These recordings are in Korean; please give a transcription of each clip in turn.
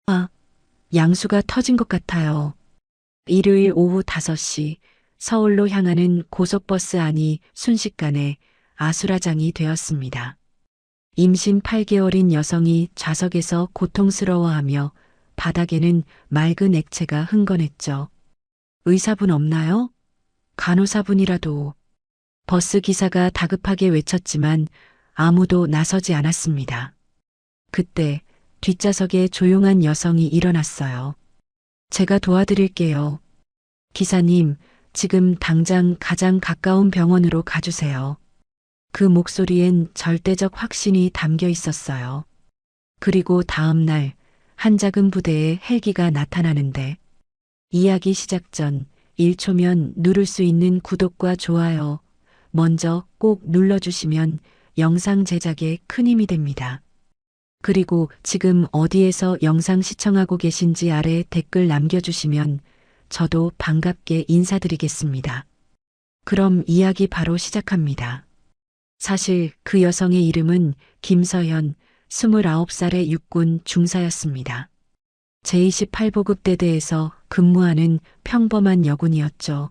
아, 양수가 터진 것 같아요. 일요일 오후 5시 서울로 향하는 고속버스 안이 순식간에 아수라장이 되었습니다. 임신 8개월인 여성이 좌석에서 고통스러워하며 바닥에는 맑은 액체가 흥건했죠. 의사분 없나요? 간호사분이라도. 버스 기사가 다급하게 외쳤지만 아무도 나서지 않았습니다. 그때 뒷좌석에 조용한 여성이 일어났어요. 제가 도와드릴게요. 기사님, 지금 당장 가장 가까운 병원으로 가주세요. 그 목소리엔 절대적 확신이 담겨 있었어요. 그리고 다음 날 한 작은 부대에 헬기가 나타나는데 이야기 시작 전 1초면 누를 수 있는 구독과 좋아요 먼저 꼭 눌러주시면 영상 제작에 큰 힘이 됩니다. 그리고 지금 어디에서 영상 시청하고 계신지 아래 댓글 남겨주시면 저도 반갑게 인사드리겠습니다. 그럼 이야기 바로 시작합니다. 사실 그 여성의 이름은 김서연, 29살의 육군 중사였습니다. 제28보급 대대에서 근무하는 평범한 여군이었죠.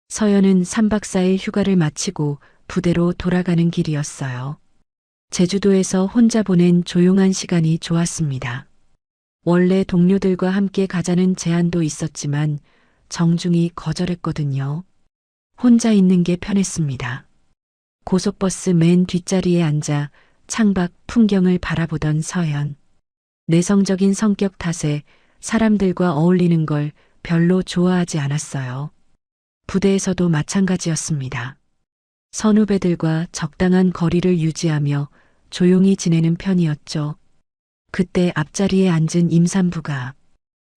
서연은 3박 4일 휴가를 마치고 부대로 돌아가는 길이었어요. 제주도에서 혼자 보낸 조용한 시간이 좋았습니다. 원래 동료들과 함께 가자는 제안도 있었지만 정중히 거절했거든요. 혼자 있는 게 편했습니다. 고속버스 맨 뒷자리에 앉아 창밖 풍경을 바라보던 서연. 내성적인 성격 탓에 사람들과 어울리는 걸 별로 좋아하지 않았어요. 부대에서도 마찬가지였습니다. 선후배들과 적당한 거리를 유지하며 조용히 지내는 편이었죠. 그때 앞자리에 앉은 임산부가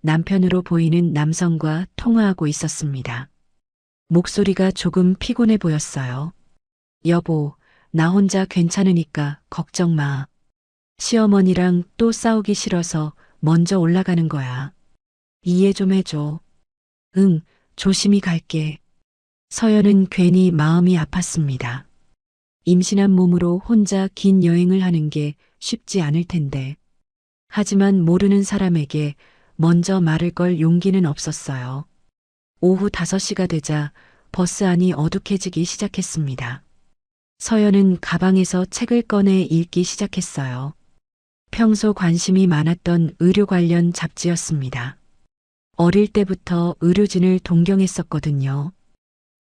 남편으로 보이는 남성과 통화하고 있었습니다. 목소리가 조금 피곤해 보였어요. 여보, 나 혼자 괜찮으니까 걱정 마. 시어머니랑 또 싸우기 싫어서 먼저 올라가는 거야. 이해 좀 해줘. 응, 조심히 갈게. 서연은 괜히 마음이 아팠습니다. 임신한 몸으로 혼자 긴 여행을 하는 게 쉽지 않을 텐데. 하지만 모르는 사람에게 먼저 말을 걸 용기는 없었어요. 오후 5시가 되자 버스 안이 어둑해지기 시작했습니다. 서연은 가방에서 책을 꺼내 읽기 시작했어요. 평소 관심이 많았던 의료 관련 잡지였습니다. 어릴 때부터 의료진을 동경했었거든요.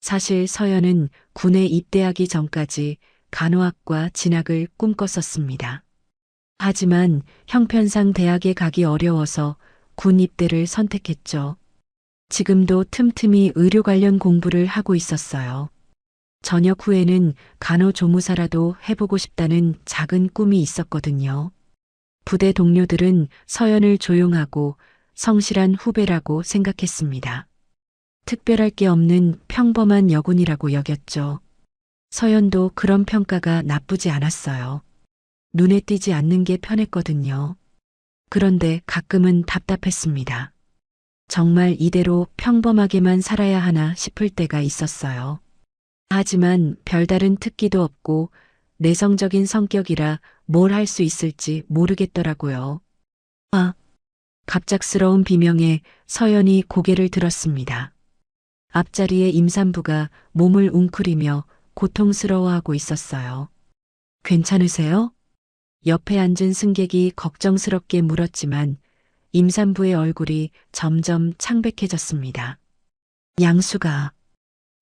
사실 서연은 군에 입대하기 전까지 간호학과 진학을 꿈꿨었습니다. 하지만 형편상 대학에 가기 어려워서 군 입대를 선택했죠. 지금도 틈틈이 의료 관련 공부를 하고 있었어요. 전역 후에는 간호조무사라도 해보고 싶다는 작은 꿈이 있었거든요. 부대 동료들은 서연을 조용하고 성실한 후배라고 생각했습니다. 특별할 게 없는 평범한 여군이라고 여겼죠. 서연도 그런 평가가 나쁘지 않았어요. 눈에 띄지 않는 게 편했거든요. 그런데 가끔은 답답했습니다. 정말 이대로 평범하게만 살아야 하나 싶을 때가 있었어요. 하지만 별다른 특기도 없고 내성적인 성격이라 뭘 할 수 있을지 모르겠더라고요. 아, 갑작스러운 비명에 서연이 고개를 들었습니다. 앞자리에 임산부가 몸을 웅크리며 고통스러워하고 있었어요. 괜찮으세요? 옆에 앉은 승객이 걱정스럽게 물었지만 임산부의 얼굴이 점점 창백해졌습니다.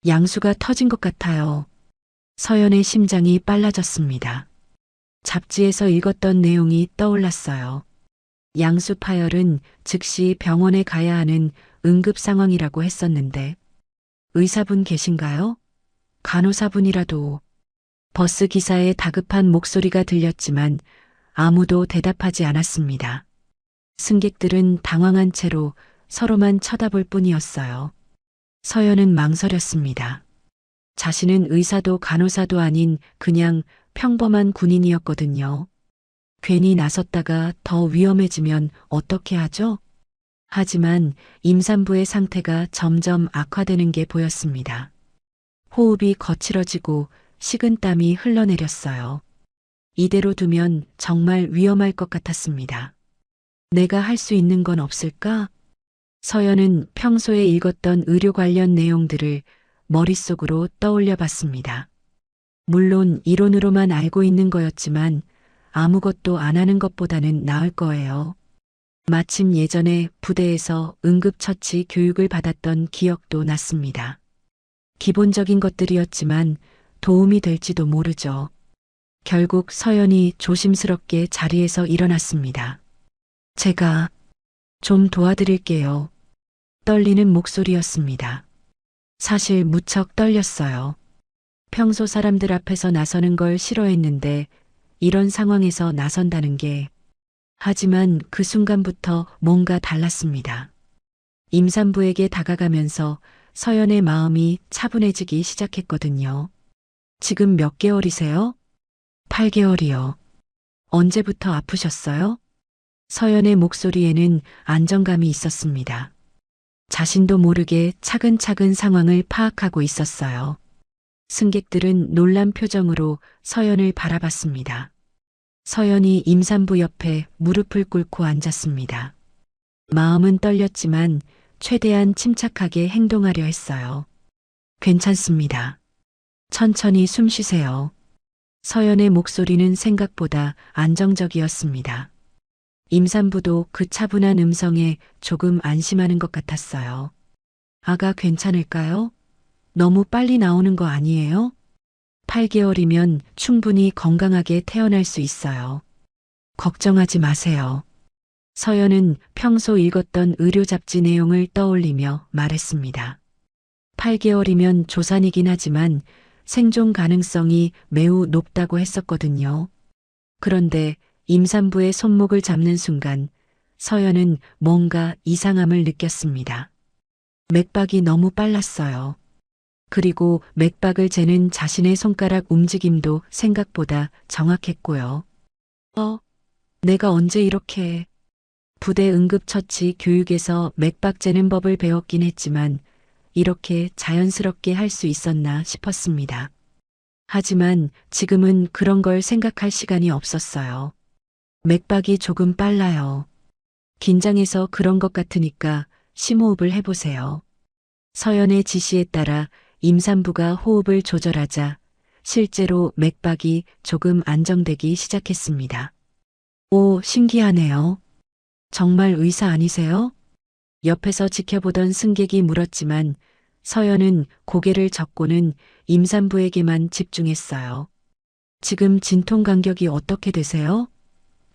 양수가 터진 것 같아요. 서연의 심장이 빨라졌습니다. 잡지에서 읽었던 내용이 떠올랐어요. 양수 파열은 즉시 병원에 가야 하는 응급 상황이라고 했었는데 의사분 계신가요? 간호사분이라도. 버스 기사의 다급한 목소리가 들렸지만 아무도 대답하지 않았습니다. 승객들은 당황한 채로 서로만 쳐다볼 뿐이었어요. 서연은 망설였습니다. 자신은 의사도 간호사도 아닌 그냥 평범한 군인이었거든요. 괜히 나섰다가 더 위험해지면 어떻게 하죠? 하지만 임산부의 상태가 점점 악화되는 게 보였습니다. 호흡이 거칠어지고 식은땀이 흘러내렸어요. 이대로 두면 정말 위험할 것 같았습니다. 내가 할 수 있는 건 없을까? 서연은 평소에 읽었던 의료 관련 내용들을 머릿속으로 떠올려 봤습니다. 물론 이론으로만 알고 있는 거였지만 아무것도 안 하는 것보다는 나을 거예요. 마침 예전에 부대에서 응급처치 교육을 받았던 기억도 났습니다. 기본적인 것들이었지만 도움이 될지도 모르죠. 결국 서연이 조심스럽게 자리에서 일어났습니다. 제가 좀 도와드릴게요. 떨리는 목소리였습니다. 사실 무척 떨렸어요. 평소 사람들 앞에서 나서는 걸 싫어했는데 이런 상황에서 나선다는 게 하지만 그 순간부터 뭔가 달랐습니다. 임산부에게 다가가면서 서연의 마음이 차분해지기 시작했거든요. 지금 몇 개월이세요? 8개월이요. 언제부터 아프셨어요? 서연의 목소리에는 안정감이 있었습니다. 자신도 모르게 차근차근 상황을 파악하고 있었어요. 승객들은 놀란 표정으로 서연을 바라봤습니다. 서연이 임산부 옆에 무릎을 꿇고 앉았습니다. 마음은 떨렸지만 최대한 침착하게 행동하려 했어요. 괜찮습니다. 천천히 숨 쉬세요. 서연의 목소리는 생각보다 안정적이었습니다. 임산부도 그 차분한 음성에 조금 안심하는 것 같았어요. 아가 괜찮을까요? 너무 빨리 나오는 거 아니에요? 8개월이면 충분히 건강하게 태어날 수 있어요. 걱정하지 마세요. 서연은 평소 읽었던 의료 잡지 내용을 떠올리며 말했습니다. 8개월이면 조산이긴 하지만 생존 가능성이 매우 높다고 했었거든요. 그런데 임산부의 손목을 잡는 순간 서연은 뭔가 이상함을 느꼈습니다. 맥박이 너무 빨랐어요. 그리고 맥박을 재는 자신의 손가락 움직임도 생각보다 정확했고요. 내가 언제 이렇게 부대 응급처치 교육에서 맥박 재는 법을 배웠긴 했지만 이렇게 자연스럽게 할 수 있었나 싶었습니다. 하지만 지금은 그런 걸 생각할 시간이 없었어요. 맥박이 조금 빨라요. 긴장해서 그런 것 같으니까 심호흡을 해보세요. 서연의 지시에 따라 임산부가 호흡을 조절하자 실제로 맥박이 조금 안정되기 시작했습니다. 오, 신기하네요. 정말 의사 아니세요? 옆에서 지켜보던 승객이 물었지만 서연은 고개를 젓고는 임산부에게만 집중했어요. 지금 진통 간격이 어떻게 되세요?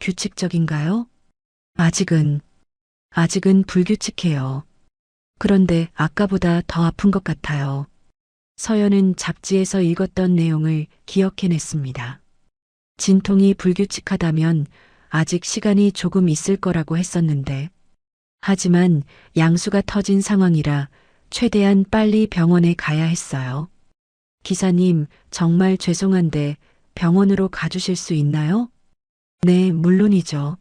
규칙적인가요? 아직은 불규칙해요. 그런데 아까보다 더 아픈 것 같아요. 서연은 잡지에서 읽었던 내용을 기억해냈습니다. 진통이 불규칙하다면 아직 시간이 조금 있을 거라고 했었는데, 하지만 양수가 터진 상황이라 최대한 빨리 병원에 가야 했어요. 기사님, 정말 죄송한데 병원으로 가주실 수 있나요? 네, 물론이죠.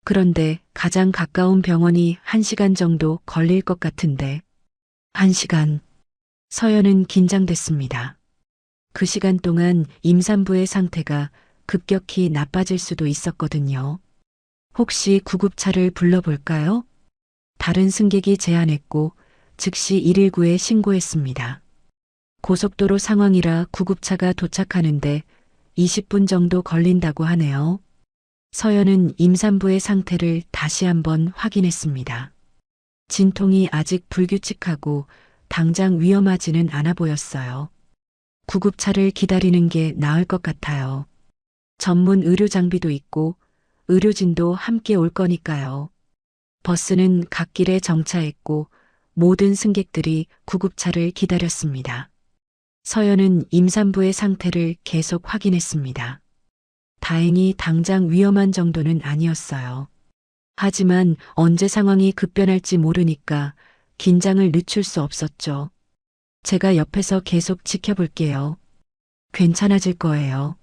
그런데 가장 가까운 병원이 1시간 정도 걸릴 것 같은데. 1시간. 서연은 긴장됐습니다. 그 시간 동안 임산부의 상태가 급격히 나빠질 수도 있었거든요. 혹시 구급차를 불러볼까요? 다른 승객이 제안했고 즉시 119에 신고했습니다. 고속도로 상황이라 구급차가 도착하는데 20분 정도 걸린다고 하네요. 서연은 임산부의 상태를 다시 한번 확인했습니다. 진통이 아직 불규칙하고 당장 위험하지는 않아 보였어요. 구급차를 기다리는 게 나을 것 같아요. 전문 의료 장비도 있고 의료진도 함께 올 거니까요. 버스는 갓길에 정차했고 모든 승객들이 구급차를 기다렸습니다. 서연은 임산부의 상태를 계속 확인했습니다. 다행히 당장 위험한 정도는 아니었어요. 하지만 언제 상황이 급변할지 모르니까 긴장을 늦출 수 없었죠. 제가 옆에서 계속 지켜볼게요. 괜찮아질 거예요.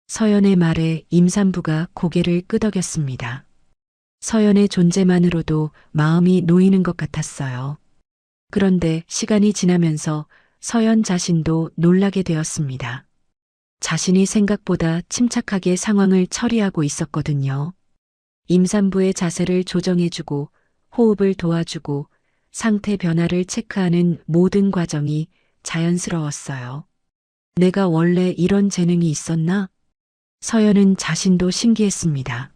서연의 말에 임산부가 고개를 끄덕였습니다. 서연의 존재만으로도 마음이 놓이는 것 같았어요. 그런데 시간이 지나면서 서연 자신도 놀라게 되었습니다. 자신이 생각보다 침착하게 상황을 처리하고 있었거든요. 임산부의 자세를 조정해주고 호흡을 도와주고 상태 변화를 체크하는 모든 과정이 자연스러웠어요. 내가 원래 이런 재능이 있었나? 서연은 자신도 신기했습니다.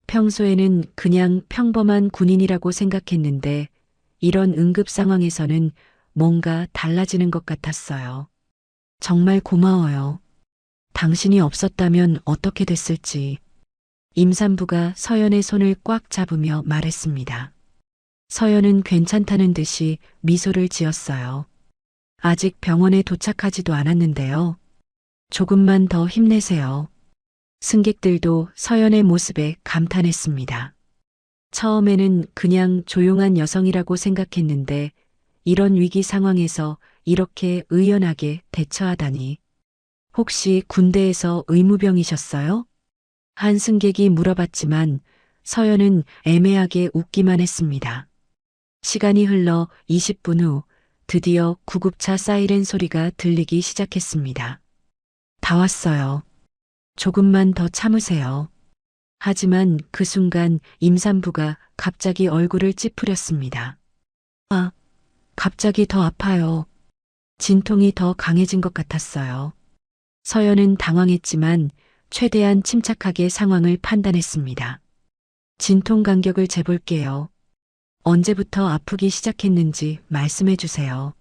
평소에는 그냥 평범한 군인이라고 생각했는데 이런 응급 상황에서는 뭔가 달라지는 것 같았어요. 정말 고마워요. 당신이 없었다면 어떻게 됐을지. 임산부가 서연의 손을 꽉 잡으며 말했습니다. 서연은 괜찮다는 듯이 미소를 지었어요. 아직 병원에 도착하지도 않았는데요. 조금만 더 힘내세요. 승객들도 서연의 모습에 감탄했습니다. 처음에는 그냥 조용한 여성이라고 생각했는데 이런 위기 상황에서 이렇게 의연하게 대처하다니. 혹시 군대에서 의무병이셨어요? 한 승객이 물어봤지만 서연은 애매하게 웃기만 했습니다. 시간이 흘러 20분 후 드디어 구급차 사이렌 소리가 들리기 시작했습니다. 다 왔어요. 조금만 더 참으세요. 하지만 그 순간 임산부가 갑자기 얼굴을 찌푸렸습니다. 아, 갑자기 더 아파요. 진통이 더 강해진 것 같았어요. 서연은 당황했지만 최대한 침착하게 상황을 판단했습니다. 진통 간격을 재볼게요. 언제부터 아프기 시작했는지 말씀해 주세요.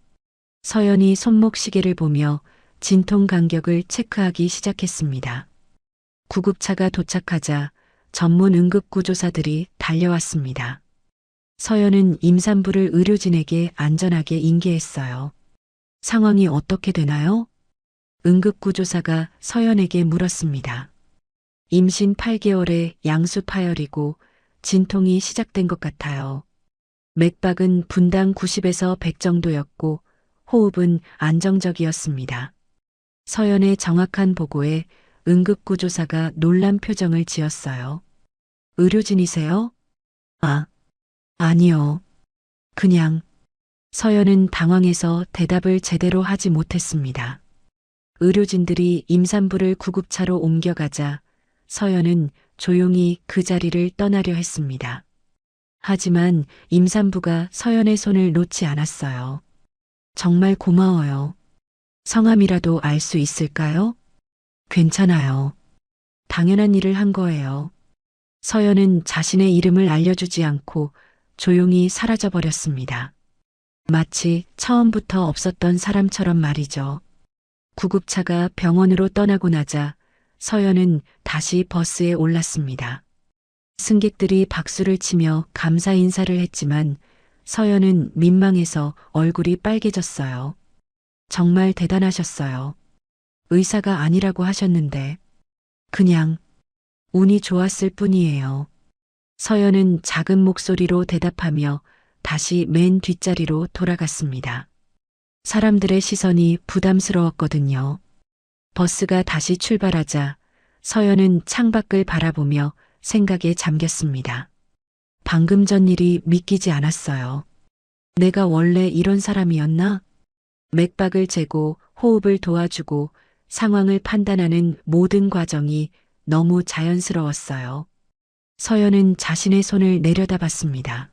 서연이 손목 시계를 보며 진통 간격을 체크하기 시작했습니다. 구급차가 도착하자 전문 응급구조사들이 달려왔습니다. 서연은 임산부를 의료진에게 안전하게 인계했어요. 상황이 어떻게 되나요? 응급구조사가 서연에게 물었습니다. 임신 8개월에 양수 파열이고 진통이 시작된 것 같아요. 맥박은 분당 90에서 100 정도였고 호흡은 안정적이었습니다. 서연의 정확한 보고에 응급구조사가 놀란 표정을 지었어요. 의료진이세요? 아, 아니요. 그냥. 서연은 당황해서 대답을 제대로 하지 못했습니다. 의료진들이 임산부를 구급차로 옮겨가자 서연은 조용히 그 자리를 떠나려 했습니다. 하지만 임산부가 서연의 손을 놓지 않았어요. 정말 고마워요. 성함이라도 알 수 있을까요? 괜찮아요. 당연한 일을 한 거예요. 서연은 자신의 이름을 알려주지 않고 조용히 사라져버렸습니다. 마치 처음부터 없었던 사람처럼 말이죠. 구급차가 병원으로 떠나고 나자 서연은 다시 버스에 올랐습니다. 승객들이 박수를 치며 감사 인사를 했지만 서연은 민망해서 얼굴이 빨개졌어요. 정말 대단하셨어요. 의사가 아니라고 하셨는데 그냥 운이 좋았을 뿐이에요. 서연은 작은 목소리로 대답하며 다시 맨 뒷자리로 돌아갔습니다. 사람들의 시선이 부담스러웠거든요. 버스가 다시 출발하자 서연은 창밖을 바라보며 생각에 잠겼습니다. 방금 전 일이 믿기지 않았어요. 내가 원래 이런 사람이었나? 맥박을 재고 호흡을 도와주고 상황을 판단하는 모든 과정이 너무 자연스러웠어요. 서연은 자신의 손을 내려다봤습니다.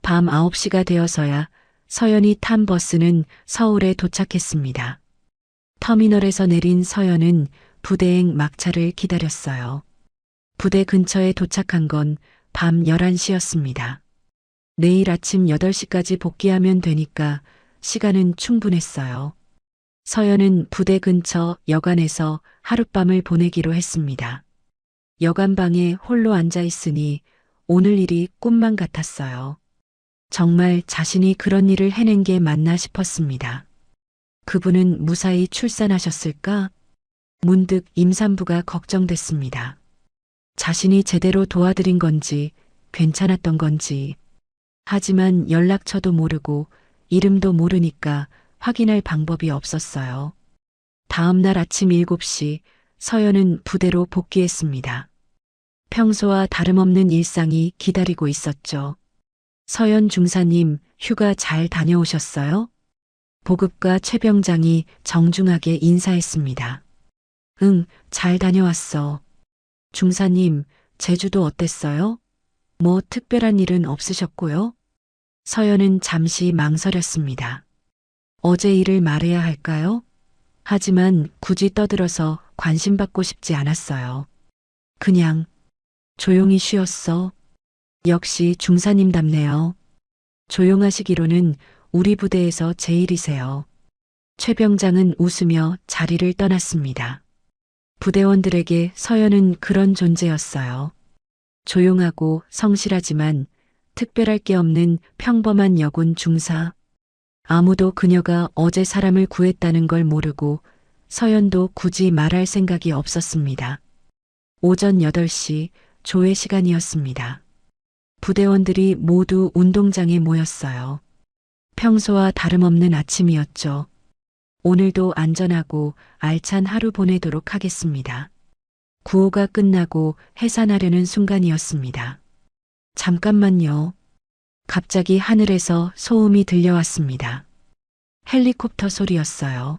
밤 9시가 되어서야 서연이 탄 버스는 서울에 도착했습니다. 터미널에서 내린 서연은 부대행 막차를 기다렸어요. 부대 근처에 도착한 건 밤 11시였습니다. 내일 아침 8시까지 복귀하면 되니까 시간은 충분했어요. 서연은 부대 근처 여관에서 하룻밤을 보내기로 했습니다. 여관방에 홀로 앉아 있으니 오늘 일이 꿈만 같았어요. 정말 자신이 그런 일을 해낸 게 맞나 싶었습니다. 그분은 무사히 출산하셨을까? 문득 임산부가 걱정됐습니다. 자신이 제대로 도와드린 건지 괜찮았던 건지. 하지만 연락처도 모르고 이름도 모르니까 확인할 방법이 없었어요. 다음 날 아침 7시 서연은 부대로 복귀했습니다. 평소와 다름없는 일상이 기다리고 있었죠. 서연 중사님, 휴가 잘 다녀오셨어요? 보급과 최병장이 정중하게 인사했습니다. 응, 잘 다녀왔어. 중사님, 제주도 어땠어요? 뭐 특별한 일은 없으셨고요? 서연은 잠시 망설였습니다. 어제 일을 말해야 할까요? 하지만 굳이 떠들어서 관심받고 싶지 않았어요. 그냥 조용히 쉬었어. 역시 중사님답네요. 조용하시기로는 우리 부대에서 제일이세요. 최 병장은 웃으며 자리를 떠났습니다. 부대원들에게 서연은 그런 존재였어요. 조용하고 성실하지만 특별할 게 없는 평범한 여군 중사. 아무도 그녀가 어제 사람을 구했다는 걸 모르고 서연도 굳이 말할 생각이 없었습니다. 오전 8시 조회 시간이었습니다. 부대원들이 모두 운동장에 모였어요. 평소와 다름없는 아침이었죠. 오늘도 안전하고 알찬 하루 보내도록 하겠습니다. 구호가 끝나고 해산하려는 순간이었습니다. 잠깐만요. 갑자기 하늘에서 소음이 들려왔습니다. 헬리콥터 소리였어요.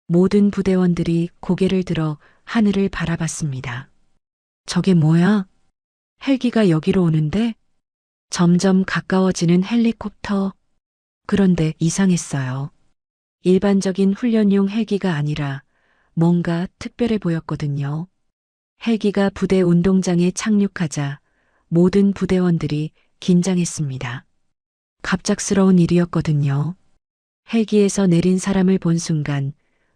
모든 부대원들이 고개를 들어 하늘을 바라봤습니다. 저게 뭐야? 헬기가 여기로 오는데? 점점 가까워지는 헬리콥터. 그런데 이상했어요. 일반적인 훈련용 헬기가 아니라 뭔가 특별해 보였거든요. 헬기가 부대 운동장에 착륙하자 모든 부대원들이 긴장했습니다. 갑작스러운 일이었거든요. 헬기에서 내린 사람을 본 순간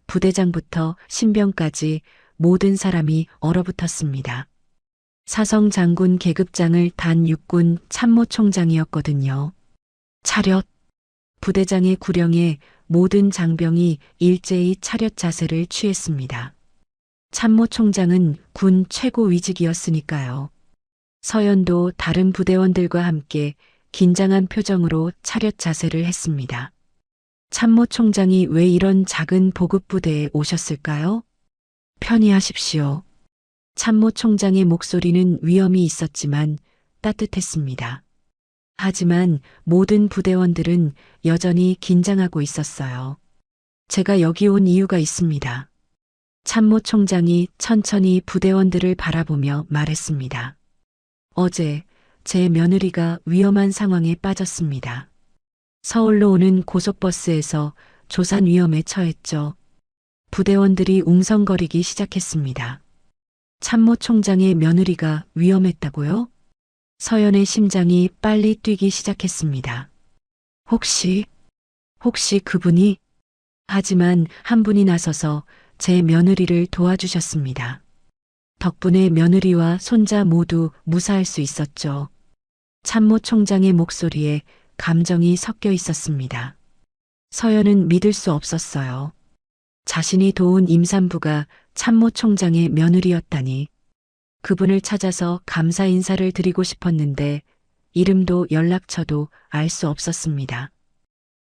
부대장부터 신병까지 모든 사람이 얼어붙었습니다. 사성 장군 계급장을 단 육군 참모총장이었거든요. 차렷! 부대장의 구령에 모든 장병이 일제히 차렷 자세를 취했습니다. 참모총장은 군 최고 위직이었으니까요. 서연도 다른 부대원들과 함께 긴장한 표정으로 차렷 자세를 했습니다. 참모총장이 왜 이런 작은 보급부대에 오셨을까요? 편히 하십시오. 참모총장의 목소리는 위험이 있었지만 따뜻했습니다. 하지만 모든 부대원들은 여전히 긴장하고 있었어요. 제가 여기 온 이유가 있습니다. 참모총장이 천천히 부대원들을 바라보며 말했습니다. 어제 제 며느리가 위험한 상황에 빠졌습니다. 서울로 오는 고속버스에서 조산 위험에 처했죠. 부대원들이 웅성거리기 시작했습니다. 참모총장의 며느리가 위험했다고요? 서연의 심장이 빨리 뛰기 시작했습니다. 혹시 그분이? 하지만 한 분이 나서서 제 며느리를 도와주셨습니다. 덕분에 며느리와 손자 모두 무사할 수 있었죠. 참모총장의 목소리에 감정이 섞여 있었습니다. 서연은 믿을 수 없었어요. 자신이 도운 임산부가 참모총장의 며느리였다니. 그분을 찾아서 감사 인사를 드리고 싶었는데 이름도 연락처도 알 수 없었습니다.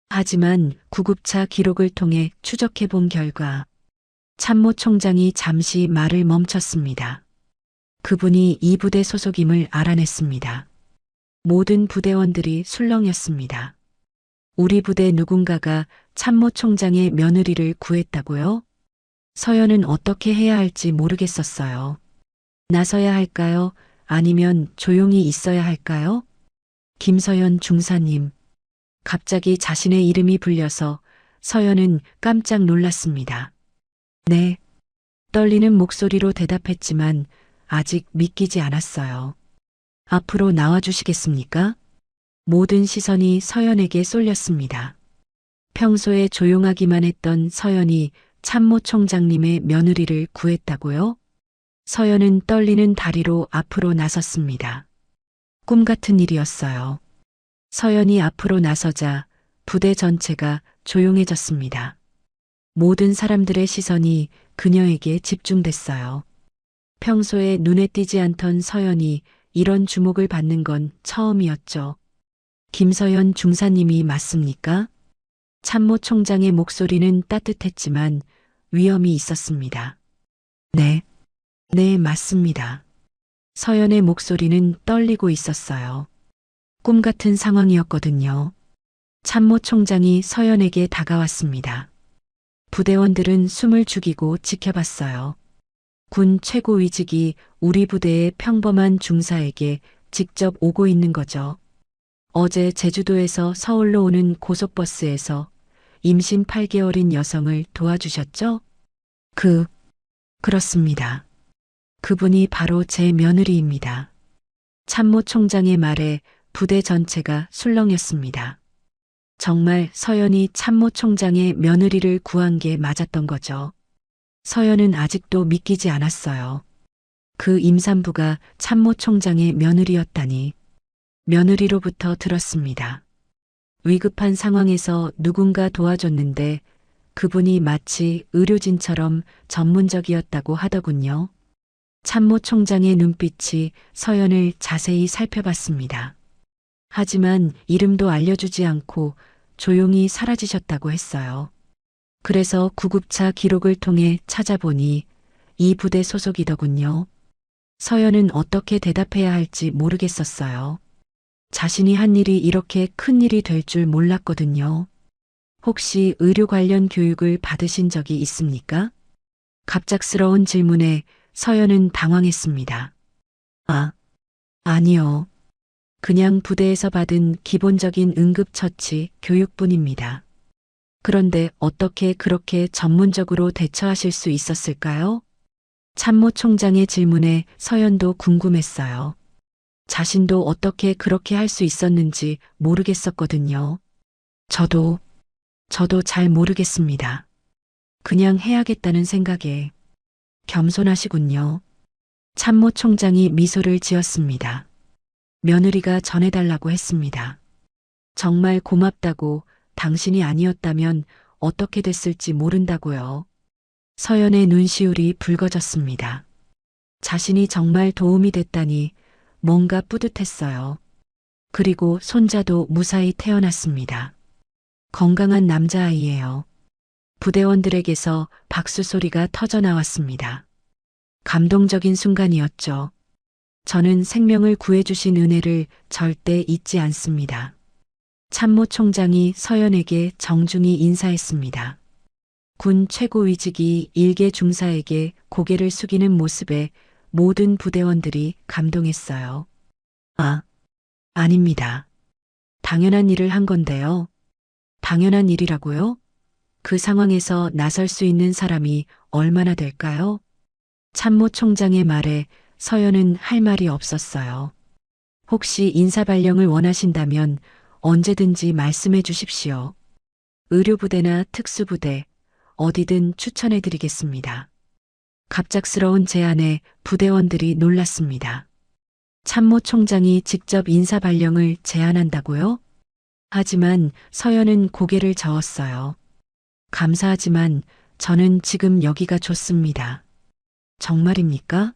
하지만 구급차 기록을 통해 추적해 본 결과 참모총장이 잠시 말을 멈췄습니다. 그분이 이 부대 소속임을 알아냈습니다. 모든 부대원들이 술렁였습니다. 우리 부대 누군가가 참모총장의 며느리를 구했다고요? 서연은 어떻게 해야 할지 모르겠었어요. 나서야 할까요? 아니면 조용히 있어야 할까요? 김서연 중사님. 갑자기 자신의 이름이 불려서 서연은 깜짝 놀랐습니다. 네. 떨리는 목소리로 대답했지만 아직 믿기지 않았어요. 앞으로 나와주시겠습니까? 모든 시선이 서연에게 쏠렸습니다. 평소에 조용하기만 했던 서연이 참모총장님의 며느리를 구했다고요? 서연은 떨리는 다리로 앞으로 나섰습니다. 꿈 같은 일이었어요. 서연이 앞으로 나서자 부대 전체가 조용해졌습니다. 모든 사람들의 시선이 그녀에게 집중됐어요. 평소에 눈에 띄지 않던 서연이 이런 주목을 받는 건 처음이었죠. 김서연 중사님이 맞습니까? 참모총장의 목소리는 따뜻했지만 위험이 있었습니다. 네, 맞습니다. 서연의 목소리는 떨리고 있었어요. 꿈 같은 상황이었거든요. 참모총장이 서연에게 다가왔습니다. 부대원들은 숨을 죽이고 지켜봤어요. 군 최고위직이 우리 부대의 평범한 중사에게 직접 오고 있는 거죠. 어제 제주도에서 서울로 오는 고속버스에서 임신 8개월인 여성을 도와주셨죠? 그렇습니다. 그분이 바로 제 며느리입니다. 참모총장의 말에 부대 전체가 술렁였습니다. 정말 서연이 참모총장의 며느리를 구한 게 맞았던 거죠. 서연은 아직도 믿기지 않았어요. 그 임산부가 참모총장의 며느리였다니. 며느리로부터 들었습니다. 위급한 상황에서 누군가 도와줬는데 그분이 마치 의료진처럼 전문적이었다고 하더군요. 참모총장의 눈빛이 서연을 자세히 살펴봤습니다. 하지만 이름도 알려주지 않고 조용히 사라지셨다고 했어요. 그래서 구급차 기록을 통해 찾아보니 이 부대 소속이더군요. 서연은 어떻게 대답해야 할지 모르겠었어요. 자신이 한 일이 이렇게 큰 일이 될 줄 몰랐거든요. 혹시 의료 관련 교육을 받으신 적이 있습니까? 갑작스러운 질문에 서연은 당황했습니다. 아니요. 그냥 부대에서 받은 기본적인 응급처치 교육뿐입니다. 그런데 어떻게 그렇게 전문적으로 대처하실 수 있었을까요? 참모총장의 질문에 서연도 궁금했어요. 자신도 어떻게 그렇게 할 수 있었는지 모르겠었거든요. 저도 잘 모르겠습니다. 그냥 해야겠다는 생각에. 겸손하시군요. 참모총장이 미소를 지었습니다. 며느리가 전해달라고 했습니다. 정말 고맙다고. 당신이 아니었다면 어떻게 됐을지 모른다고요. 서연의 눈시울이 붉어졌습니다. 자신이 정말 도움이 됐다니 뭔가 뿌듯했어요. 그리고 손자도 무사히 태어났습니다. 건강한 남자아이예요. 부대원들에게서 박수 소리가 터져 나왔습니다. 감동적인 순간이었죠. 저는 생명을 구해주신 은혜를 절대 잊지 않습니다. 참모총장이 서연에게 정중히 인사했습니다. 군 최고위직이 일개 중사에게 고개를 숙이는 모습에 모든 부대원들이 감동했어요. 아닙니다. 당연한 일을 한 건데요. 당연한 일이라고요? 그 상황에서 나설 수 있는 사람이 얼마나 될까요? 참모총장의 말에 서연은 할 말이 없었어요. 혹시 인사발령을 원하신다면 언제든지 말씀해 주십시오. 의료부대나 특수부대, 어디든 추천해 드리겠습니다. 갑작스러운 제안에 부대원들이 놀랐습니다. 참모총장이 직접 인사발령을 제안한다고요? 하지만 서연은 고개를 저었어요. 감사하지만 저는 지금 여기가 좋습니다. 정말입니까?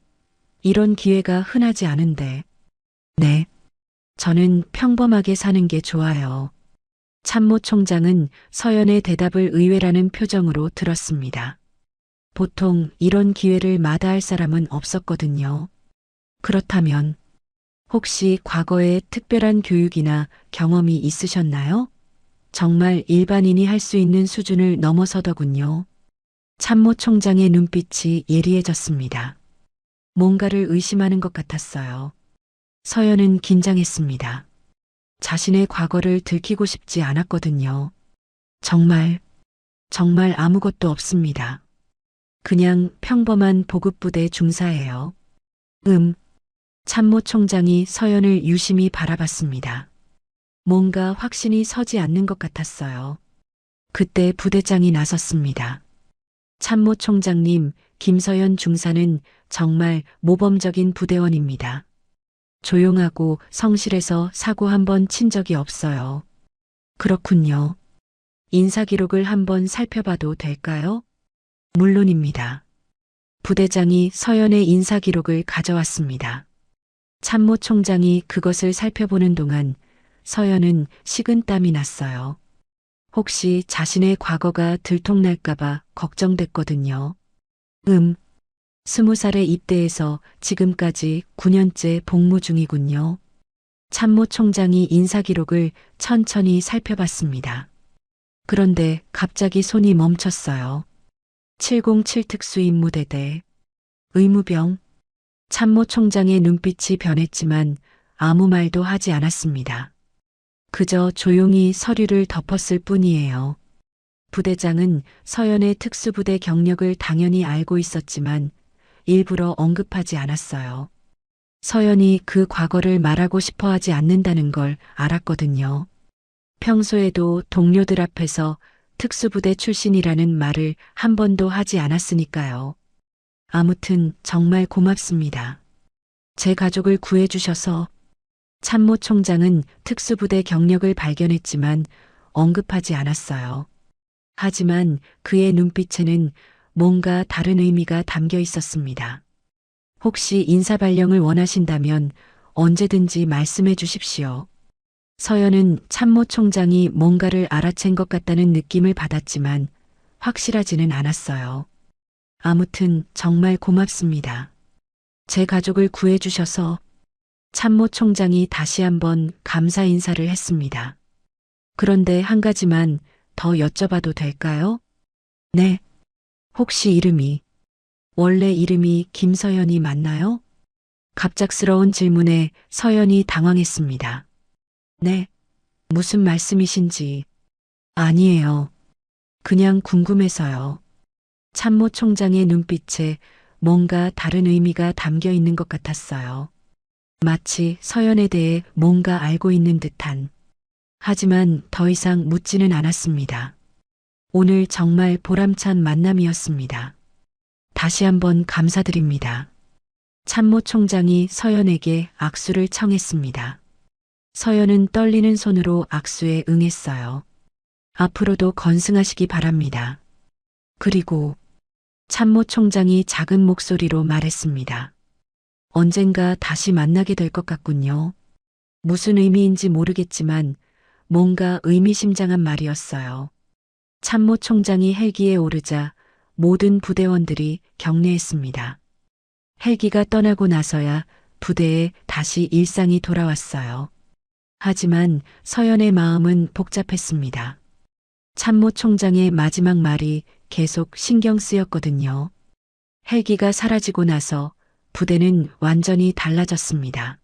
이런 기회가 흔하지 않은데. 네. 저는 평범하게 사는 게 좋아요. 참모총장은 서연의 대답을 의외라는 표정으로 들었습니다. 보통 이런 기회를 마다할 사람은 없었거든요. 그렇다면 혹시 과거에 특별한 교육이나 경험이 있으셨나요? 정말 일반인이 할 수 있는 수준을 넘어서더군요. 참모총장의 눈빛이 예리해졌습니다. 뭔가를 의심하는 것 같았어요. 서연은 긴장했습니다. 자신의 과거를 들키고 싶지 않았거든요. 정말 아무것도 없습니다. 그냥 평범한 보급부대 중사예요. 참모총장이 서연을 유심히 바라봤습니다. 뭔가 확신이 서지 않는 것 같았어요. 그때 부대장이 나섰습니다. 참모총장님, 김서연 중사는 정말 모범적인 부대원입니다. 조용하고 성실해서 사고 한 번 친 적이 없어요. 그렇군요. 인사 기록을 한번 살펴봐도 될까요? 물론입니다. 부대장이 서연의 인사 기록을 가져왔습니다. 참모총장이 그것을 살펴보는 동안 서연은 식은땀이 났어요. 혹시 자신의 과거가 들통날까봐 걱정됐거든요. 20살에 입대해서 지금까지 9년째 복무 중이군요. 참모총장이 인사기록을 천천히 살펴봤습니다. 그런데 갑자기 손이 멈췄어요. 707 특수임무대대. 의무병. 참모총장의 눈빛이 변했지만 아무 말도 하지 않았습니다. 그저 조용히 서류를 덮었을 뿐이에요. 부대장은 서연의 특수부대 경력을 당연히 알고 있었지만 일부러 언급하지 않았어요. 서연이 그 과거를 말하고 싶어 하지 않는다는 걸 알았거든요. 평소에도 동료들 앞에서 특수부대 출신이라는 말을 한 번도 하지 않았으니까요. 아무튼 정말 고맙습니다. 제 가족을 구해주셔서. 참모총장은 특수부대 경력을 발견했지만 언급하지 않았어요. 하지만 그의 눈빛에는 뭔가 다른 의미가 담겨 있었습니다. 혹시 인사발령을 원하신다면 언제든지 말씀해 주십시오. 서연은 참모총장이 뭔가를 알아챈 것 같다는 느낌을 받았지만 확실하지는 않았어요. 아무튼 정말 고맙습니다. 제 가족을 구해주셔서. 참모총장이 다시 한번 감사 인사를 했습니다. 그런데 한 가지만 더 여쭤봐도 될까요? 네. 혹시 이름이, 원래 이름이 김서연이 맞나요? 갑작스러운 질문에 서연이 당황했습니다. 네. 무슨 말씀이신지. 아니에요. 그냥 궁금해서요. 참모총장의 눈빛에 뭔가 다른 의미가 담겨 있는 것 같았어요. 마치 서연에 대해 뭔가 알고 있는 듯한. 하지만 더 이상 묻지는 않았습니다. 오늘 정말 보람찬 만남이었습니다. 다시 한번 감사드립니다. 참모총장이 서연에게 악수를 청했습니다. 서연은 떨리는 손으로 악수에 응했어요. 앞으로도 건승하시기 바랍니다. 그리고 참모총장이 작은 목소리로 말했습니다. 언젠가 다시 만나게 될 것 같군요. 무슨 의미인지 모르겠지만 뭔가 의미심장한 말이었어요. 참모총장이 헬기에 오르자 모든 부대원들이 경례했습니다. 헬기가 떠나고 나서야 부대에 다시 일상이 돌아왔어요. 하지만 서연의 마음은 복잡했습니다. 참모총장의 마지막 말이 계속 신경 쓰였거든요. 헬기가 사라지고 나서 부대는 완전히 달라졌습니다.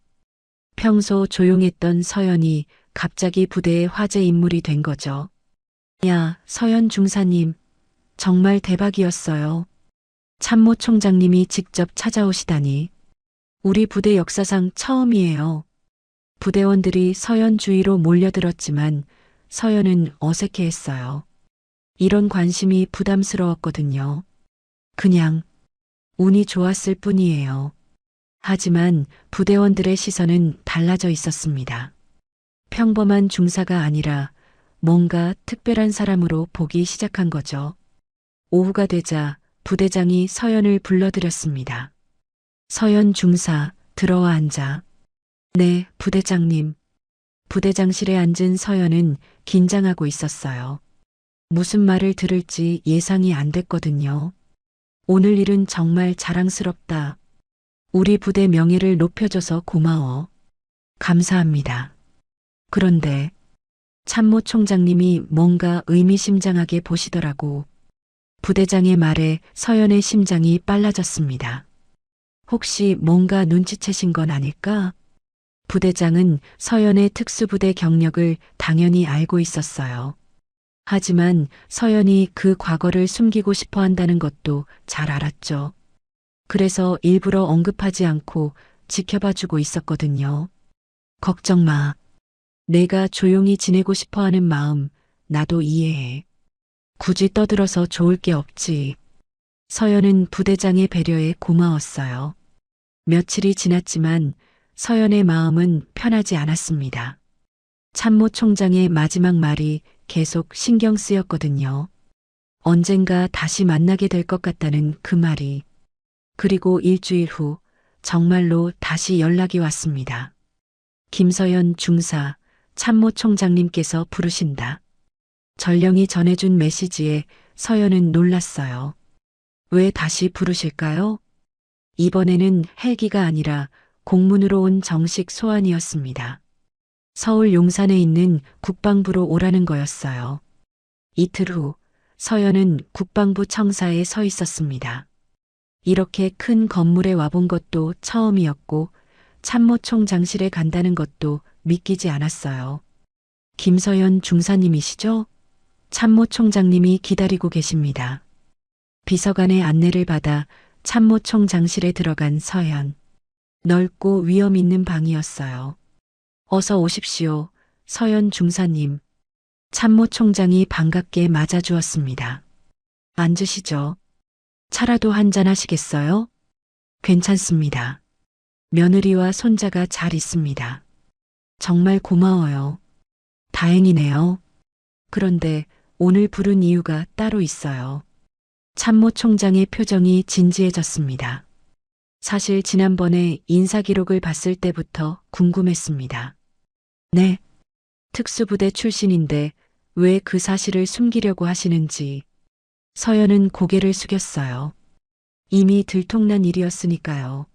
평소 조용했던 서연이 갑자기 부대의 화제 인물이 된 거죠. 야, 서연 중사님, 정말 대박이었어요. 참모총장님이 직접 찾아오시다니. 우리 부대 역사상 처음이에요. 부대원들이 서연 주위로 몰려들었지만 서연은 어색해했어요. 이런 관심이 부담스러웠거든요. 그냥 운이 좋았을 뿐이에요. 하지만 부대원들의 시선은 달라져 있었습니다. 평범한 중사가 아니라 뭔가 특별한 사람으로 보기 시작한 거죠. 오후가 되자 부대장이 서연을 불러들였습니다. 서연 중사, 들어와 앉아. 네, 부대장님. 부대장실에 앉은 서연은 긴장하고 있었어요. 무슨 말을 들을지 예상이 안 됐거든요. 오늘 일은 정말 자랑스럽다. 우리 부대 명예를 높여줘서 고마워. 감사합니다. 그런데 참모총장님이 뭔가 의미심장하게 보시더라고. 부대장의 말에 서연의 심장이 빨라졌습니다. 혹시 뭔가 눈치채신 건 아닐까? 부대장은 서연의 특수부대 경력을 당연히 알고 있었어요. 하지만 서연이 그 과거를 숨기고 싶어 한다는 것도 잘 알았죠. 그래서 일부러 언급하지 않고 지켜봐 주고 있었거든요. 걱정 마. 내가 조용히 지내고 싶어 하는 마음 나도 이해해. 굳이 떠들어서 좋을 게 없지. 서연은 부대장의 배려에 고마웠어요. 며칠이 지났지만 서연의 마음은 편하지 않았습니다. 참모총장의 마지막 말이 계속 신경 쓰였거든요. 언젠가 다시 만나게 될 것 같다는 그 말이. 그리고 일주일 후 정말로 다시 연락이 왔습니다. 김서연 중사, 참모총장님께서 부르신다. 전령이 전해준 메시지에 서연은 놀랐어요. 왜 다시 부르실까요? 이번에는 헬기가 아니라 공문으로 온 정식 소환이었습니다. 서울 용산에 있는 국방부로 오라는 거였어요. 이틀 후 서연은 국방부 청사에 서 있었습니다. 이렇게 큰 건물에 와본 것도 처음이었고 참모총장실에 간다는 것도 믿기지 않았어요. 김서연 중사님이시죠? 참모총장님이 기다리고 계십니다. 비서관의 안내를 받아 참모총장실에 들어간 서연. 넓고 위험 있는 방이었어요. 어서 오십시오, 서연 중사님. 참모총장이 반갑게 맞아주었습니다. 앉으시죠. 차라도 한잔 하시겠어요? 괜찮습니다. 며느리와 손자가 잘 있습니다. 정말 고마워요. 다행이네요. 그런데 오늘 부른 이유가 따로 있어요. 참모총장의 표정이 진지해졌습니다. 사실 지난번에 인사기록을 봤을 때부터 궁금했습니다. 네. 특수부대 출신인데 왜 그 사실을 숨기려고 하시는지. 서연은 고개를 숙였어요. 이미 들통난 일이었으니까요.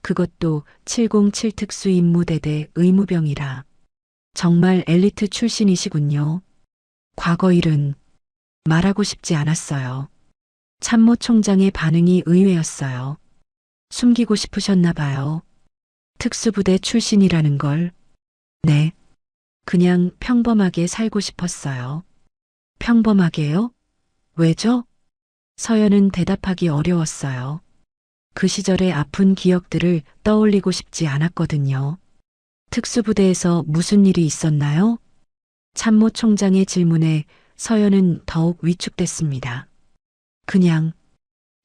그것도 707 특수임무대대 의무병이라. 정말 엘리트 출신이시군요. 과거 일은 말하고 싶지 않았어요. 참모총장의 반응이 의외였어요. 숨기고 싶으셨나 봐요. 특수부대 출신이라는 걸. 네. 그냥 평범하게 살고 싶었어요. 평범하게요? 왜죠? 서연은 대답하기 어려웠어요. 그 시절의 아픈 기억들을 떠올리고 싶지 않았거든요. 특수부대에서 무슨 일이 있었나요? 참모총장의 질문에 서연은 더욱 위축됐습니다.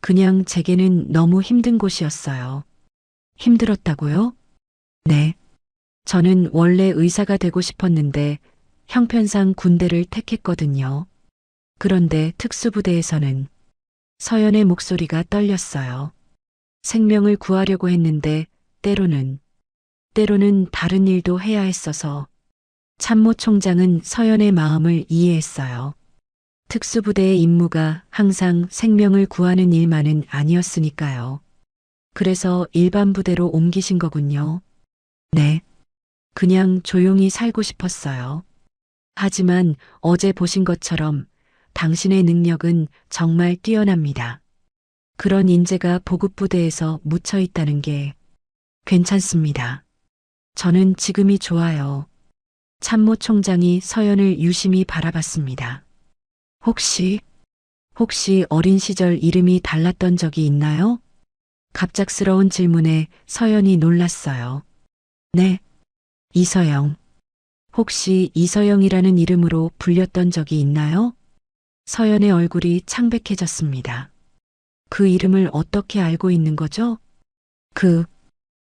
그냥 제게는 너무 힘든 곳이었어요. 힘들었다고요? 네. 저는 원래 의사가 되고 싶었는데 형편상 군대를 택했거든요. 그런데 특수부대에서는 서연의 목소리가 떨렸어요. 생명을 구하려고 했는데 때로는 다른 일도 해야 했어서. 참모총장은 서연의 마음을 이해했어요. 특수부대의 임무가 항상 생명을 구하는 일만은 아니었으니까요. 그래서 일반 부대로 옮기신 거군요. 네. 그냥 조용히 살고 싶었어요. 하지만 어제 보신 것처럼 당신의 능력은 정말 뛰어납니다. 그런 인재가 보급부대에서 묻혀 있다는 게 괜찮습니다. 저는 지금이 좋아요. 참모총장이 서연을 유심히 바라봤습니다. 혹시 어린 시절 이름이 달랐던 적이 있나요? 갑작스러운 질문에 서연이 놀랐어요. 네. 이서영. 혹시 이서영이라는 이름으로 불렸던 적이 있나요? 서연의 얼굴이 창백해졌습니다. 그 이름을 어떻게 알고 있는 거죠?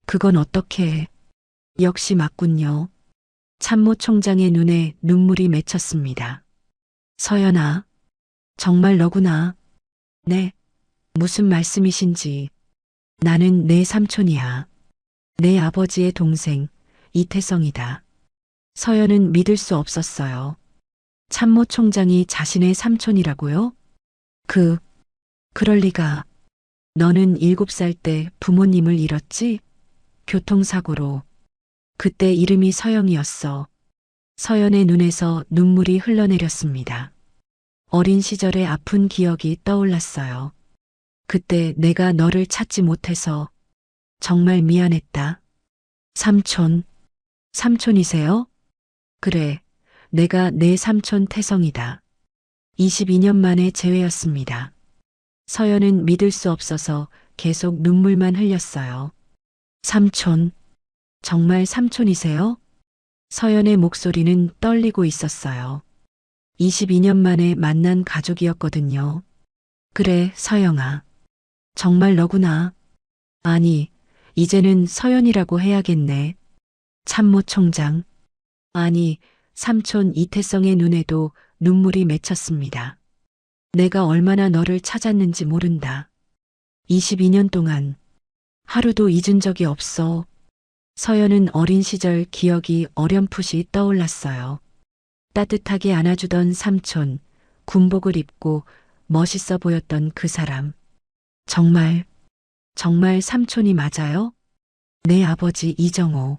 그건 어떻게. 역시 맞군요. 참모총장의 눈에 눈물이 맺혔습니다. 서연아, 정말 너구나. 네. 무슨 말씀이신지. 나는 내 삼촌이야. 내 아버지의 동생, 이태성이다. 서연은 믿을 수 없었어요. 참모총장이 자신의 삼촌이라고요? 그럴 리가. 너는 7살 때 부모님을 잃었지? 교통사고로. 그때 이름이 서영이었어. 서연의 눈에서 눈물이 흘러내렸습니다. 어린 시절의 아픈 기억이 떠올랐어요. 그때 내가 너를 찾지 못해서 정말 미안했다. 삼촌이세요? 그래, 내가 내 삼촌 태성이다. 22년 만에 재회였습니다. 서연은 믿을 수 없어서 계속 눈물만 흘렸어요. 삼촌, 정말 삼촌이세요? 서연의 목소리는 떨리고 있었어요. 22년 만에 만난 가족이었거든요. 그래, 서영아. 정말 너구나. 아니, 이제는 서연이라고 해야겠네. 참모총장. 아니, 삼촌 이태성의 눈에도 눈물이 맺혔습니다. 내가 얼마나 너를 찾았는지 모른다. 22년 동안 하루도 잊은 적이 없어. 서연은 어린 시절 기억이 어렴풋이 떠올랐어요. 따뜻하게 안아주던 삼촌, 군복을 입고 멋있어 보였던 그 사람. 정말 삼촌이 맞아요? 내 아버지 이정호.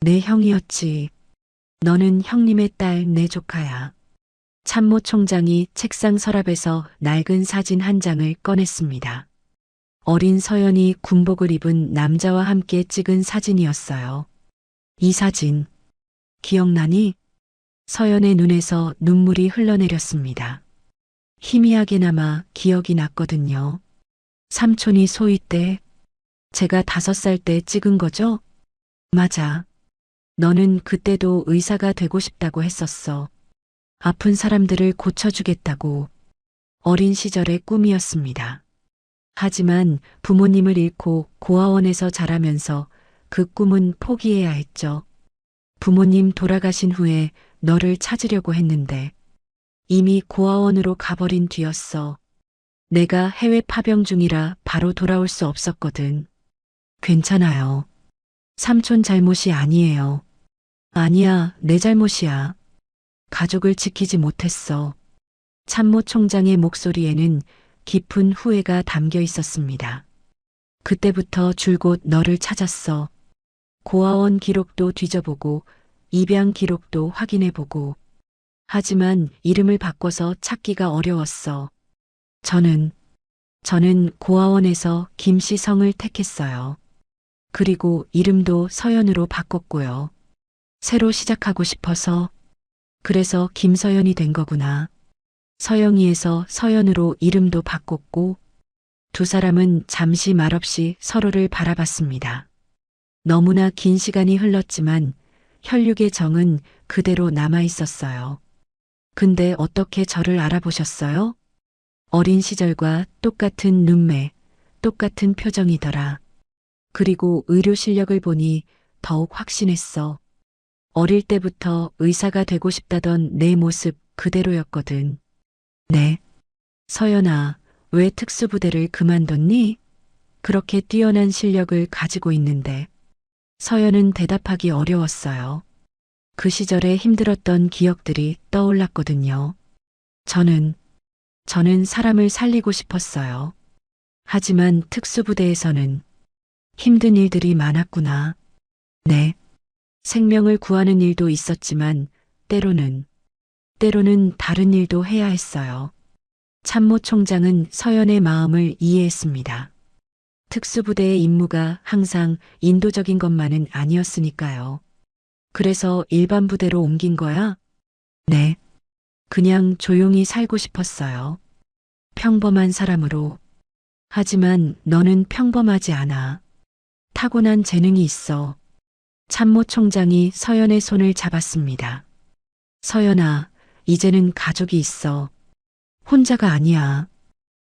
내 형이었지. 너는 형님의 딸 내 조카야. 참모총장이 책상 서랍에서 낡은 사진 한 장을 꺼냈습니다. 어린 서연이 군복을 입은 남자와 함께 찍은 사진이었어요. 이 사진, 기억나니? 서연의 눈에서 눈물이 흘러내렸습니다. 희미하게나마 기억이 났거든요. 삼촌이 소위 때, 제가 5살 때 찍은 거죠? 맞아. 너는 그때도 의사가 되고 싶다고 했었어. 아픈 사람들을 고쳐주겠다고. 어린 시절의 꿈이었습니다. 하지만 부모님을 잃고 고아원에서 자라면서 그 꿈은 포기해야 했죠. 부모님 돌아가신 후에 너를 찾으려고 했는데 이미 고아원으로 가버린 뒤였어. 내가 해외 파병 중이라 바로 돌아올 수 없었거든. 괜찮아요. 삼촌 잘못이 아니에요. 아니야, 내 잘못이야. 가족을 지키지 못했어. 참모 총장의 목소리에는 깊은 후회가 담겨 있었습니다. 그때부터 줄곧 너를 찾았어. 고아원 기록도 뒤져보고 입양 기록도 확인해보고. 하지만 이름을 바꿔서 찾기가 어려웠어. 저는 고아원에서 김씨성을 택했어요. 그리고 이름도 서연으로 바꿨고요. 새로 시작하고 싶어서. 그래서 김서연이 된 거구나. 서영이에서 서연으로 이름도 바꿨고 두 사람은 잠시 말없이 서로를 바라봤습니다. 너무나 긴 시간이 흘렀지만 혈육의 정은 그대로 남아 있었어요. 근데 어떻게 저를 알아보셨어요? 어린 시절과 똑같은 눈매, 똑같은 표정이더라. 그리고 의료 실력을 보니 더욱 확신했어. 어릴 때부터 의사가 되고 싶다던 내 모습 그대로였거든. 네. 서연아, 왜 특수부대를 그만뒀니? 그렇게 뛰어난 실력을 가지고 있는데. 서연은 대답하기 어려웠어요. 그 시절에 힘들었던 기억들이 떠올랐거든요. 저는 사람을 살리고 싶었어요. 하지만 특수부대에서는 힘든 일들이 많았구나. 네. 생명을 구하는 일도 있었지만 때로는 다른 일도 해야 했어요. 참모 총장은 서연의 마음을 이해했습니다. 특수부대의 임무가 항상 인도적인 것만은 아니었으니까요. 그래서 일반 부대로 옮긴 거야? 네. 그냥 조용히 살고 싶었어요. 평범한 사람으로. 하지만 너는 평범하지 않아. 타고난 재능이 있어. 참모 총장이 서연의 손을 잡았습니다. 서연아, 이제는 가족이 있어. 혼자가 아니야.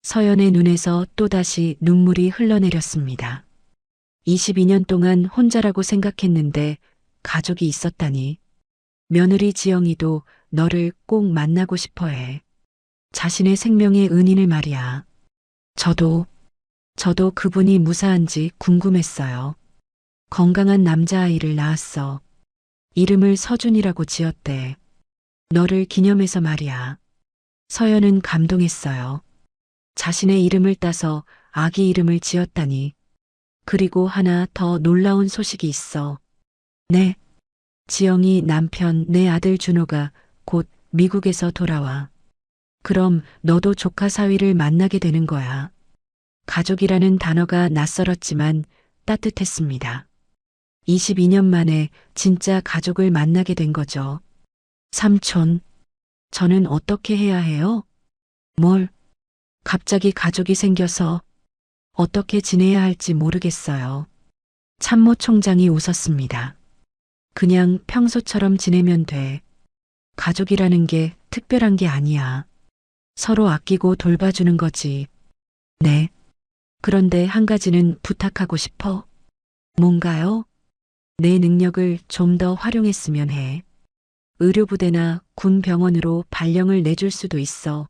서연의 눈에서 또다시 눈물이 흘러내렸습니다. 22년 동안 혼자라고 생각했는데 가족이 있었다니. 며느리 지영이도 너를 꼭 만나고 싶어 해. 자신의 생명의 은인을 말이야. 저도 그분이 무사한지 궁금했어요. 건강한 남자아이를 낳았어. 이름을 서준이라고 지었대. 너를 기념해서 말이야. 서연은 감동했어요. 자신의 이름을 따서 아기 이름을 지었다니. 그리고 하나 더 놀라운 소식이 있어. 네. 지영이 남편 내 아들 준호가 곧 미국에서 돌아와. 그럼 너도 조카 사위를 만나게 되는 거야. 가족이라는 단어가 낯설었지만 따뜻했습니다. 22년 만에 진짜 가족을 만나게 된 거죠. 삼촌, 저는 어떻게 해야 해요? 뭘? 갑자기 가족이 생겨서 어떻게 지내야 할지 모르겠어요. 참모 총장이 웃었습니다. 그냥 평소처럼 지내면 돼. 가족이라는 게 특별한 게 아니야. 서로 아끼고 돌봐주는 거지. 네. 그런데 한 가지는 부탁하고 싶어. 뭔가요? 내 능력을 좀 더 활용했으면 해. 의료부대나 군 병원으로 발령을 내줄 수도 있어.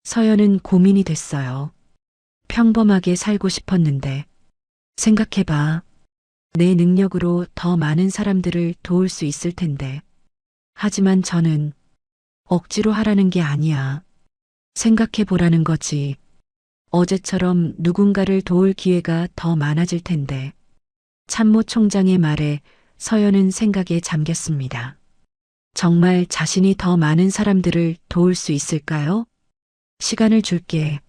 서연은 고민이 됐어요. 평범하게 살고 싶었는데. 생각해봐. 내 능력으로 더 많은 사람들을 도울 수 있을 텐데. 하지만 저는 억지로 하라는 게 아니야. 생각해보라는 거지. 어제처럼 누군가를 도울 기회가 더 많아질 텐데. 참모 총장의 말에 서연은 생각에 잠겼습니다. 정말 자신이 더 많은 사람들을 도울 수 있을까요? 시간을 줄게.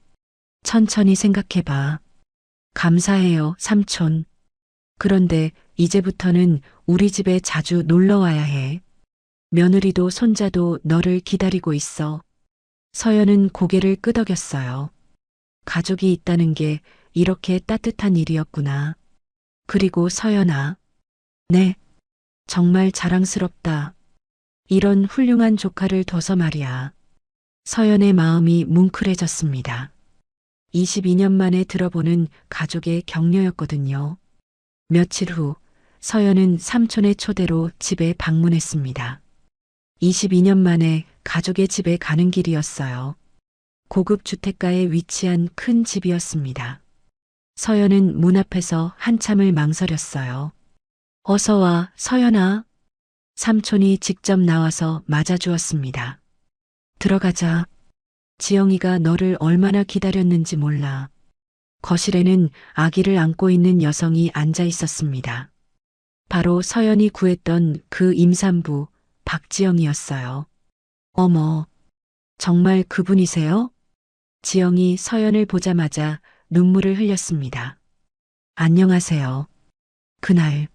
천천히 생각해봐. 감사해요, 삼촌. 그런데 이제부터는 우리 집에 자주 놀러 와야 해. 며느리도 손자도 너를 기다리고 있어. 서연은 고개를 끄덕였어요. 가족이 있다는 게 이렇게 따뜻한 일이었구나. 그리고 서연아. 네, 정말 자랑스럽다. 이런 훌륭한 조카를 둬서 말이야. 서연의 마음이 뭉클해졌습니다. 22년 만에 들어보는 가족의 격려였거든요. 며칠 후 서연은 삼촌의 초대로 집에 방문했습니다. 22년 만에 가족의 집에 가는 길이었어요. 고급 주택가에 위치한 큰 집이었습니다. 서연은 문 앞에서 한참을 망설였어요. 어서 와, 서연아. 삼촌이 직접 나와서 맞아주었습니다. 들어가자. 지영이가 너를 얼마나 기다렸는지 몰라. 거실에는 아기를 안고 있는 여성이 앉아 있었습니다. 바로 서연이 구했던 그 임산부 박지영이었어요. 어머, 정말 그분이세요? 지영이 서연을 보자마자 눈물을 흘렸습니다. 안녕하세요. 그날